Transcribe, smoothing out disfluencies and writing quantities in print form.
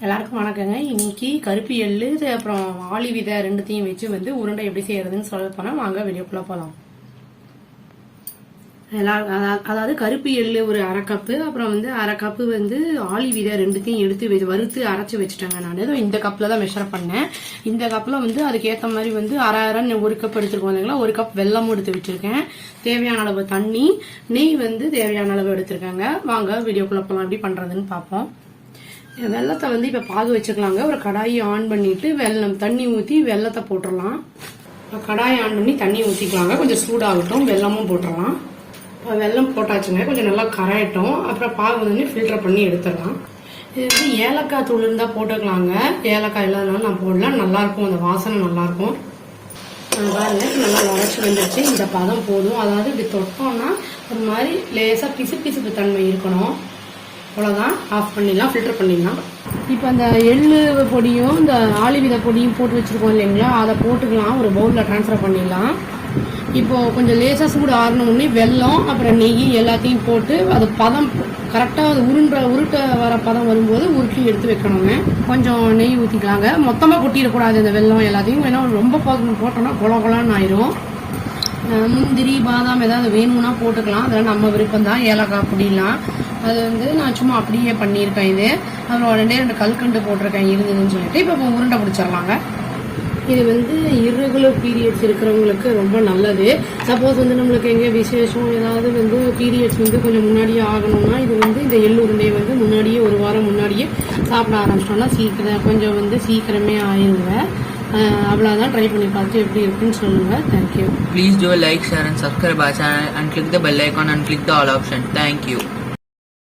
எல்லாருக்கும் வணக்கங்க. இன்னைக்கு கருப்பு எள்ளு அப்புறம் ஆளி விதை ரெண்டுத்தையும் வச்சு வந்து உருண்டை எப்படி செய்யறதுன்னு சொல்ல போனா வாங்க வீடியோக்குள்ள போகலாம். அதாவது கருப்பு எள்ளு ஒரு அரை கப்பு, அப்புறம் வந்து அரை கப்பு வந்து ஆளி விதை ரெண்டுத்தையும் எடுத்து வறுத்து அரைச்சி வச்சுட்டேங்க. நான் இந்த கப்ல தான் மெஷர் பண்ணேன். இந்த கப்ல வந்து அதுக்கேற்ற மாதிரி வந்து அரை ஒரு கப் எடுத்துருக்கோம் இல்லைங்களா, ஒரு கப் வெல்லமும் எடுத்து வச்சிருக்கேன். தேவையான அளவு தண்ணி, நெய் வந்து தேவையான அளவு எடுத்திருக்காங்க. வாங்க வீடியோக்குள்ள போகலாம் எப்படி பண்றதுன்னு பார்ப்போம். வெள்ளத்தை வந்து இப்ப பாகு வச்சுக்கலாங்க. ஒரு கடாயை ஆன் பண்ணிட்டு தண்ணி ஊத்தி வெள்ளத்தை போட்டுடலாம். கடாயை ஆன் பண்ணி தண்ணி ஊத்திக்கலாங்க. கொஞ்சம் சூடாகட்டும், வெள்ளமும் போட்டுடலாம். வெள்ளம் போட்டாச்சுங்க, கொஞ்சம் நல்லா கரையட்டும். அப்புறம் பாகு வந்து ஃபில்டர் பண்ணி எடுத்துடலாம். இது வந்து ஏலக்காய் தூள் இருந்தா போட்டுக்கலாங்க. ஏலக்காய் இல்லாதனால நான் போடல. நல்லா இருக்கும், அந்த வாசனை நல்லா இருக்கும். பாருங்க நல்லா உரைச்சி வந்துருச்சு. இந்த பதம் போதும். அதாவது இப்படி தொட்டோம்னா ஒரு மாதிரி லேசா பிசுப்பு தன்மை இருக்கணும். அவ்வளோதான், ஆஃப் பண்ணிடலாம், ஃபில்டர் பண்ணிடலாம். இப்போ அந்த எள்ளு பொடியும் இந்த ஆளி விதை பொடியும் போட்டு வச்சுருக்கோம் இல்லைங்களா, அதை போட்டுக்கலாம். ஒரு பவுலில் ட்ரான்ஸ்ஃபர் பண்ணிடலாம். இப்போ கொஞ்சம் லேசாக சூடு ஆறணுன்னே வெல்லம் அப்புறம் நெய் எல்லாத்தையும் போட்டு அது பதம் கரெக்டாக அது உருட்ட வர பதம் வரும்போது உருட்டி எடுத்து வைக்கணுங்க. கொஞ்சம் நெய் ஊற்றிக்கலாங்க. மொத்தமாக கொட்டிடக்கூடாது இந்த வெல்லம் எல்லாத்தையும். ஏன்னா ரொம்ப போட்டோம்னா குளன்னு ஆயிரும். முந்திரி பாதாம் ஏதாவது வேணும்னா போட்டுக்கலாம், அதெல்லாம் நம்ம விருப்பம் தான். ஏலக்காய் பொடியெலாம் அது வந்து நான் சும்மா அப்படியே பண்ணியிருக்கேன். இது அப்புறம் ரெண்டு கல்கண்டு போட்டிருக்கேன் இருந்ததுன்னு சொல்லிட்டு. இப்போ உருண்டை பிடிச்சிடலாங்க. இது வந்து இர்ரெகுலர் பீரியட்ஸ் இருக்கிறவங்களுக்கு ரொம்ப நல்லது. சப்போஸ் வந்து நம்மளுக்கு எங்கே விசேஷம் ஏதாவது வந்து பீரியட்ஸ் வந்து கொஞ்சம் முன்னாடியே ஆகணும்னா இது வந்து இந்த எள்ளு உருண்டையை வந்து முன்னாடியே ஒரு வாரம் முன்னாடியே சாப்பிட ஆரம்பிச்சிட்டோம்னா கொஞ்சம் வந்து சீக்கிரமே ஆயிருங்க. அவ்வளோதான். ட்ரை பண்ணி பார்த்து எப்படி இருக்குன்னு சொல்லுங்க. Thank you. Please do like, share and subscribe our channel and click the bell icon and click the all option. Thank you.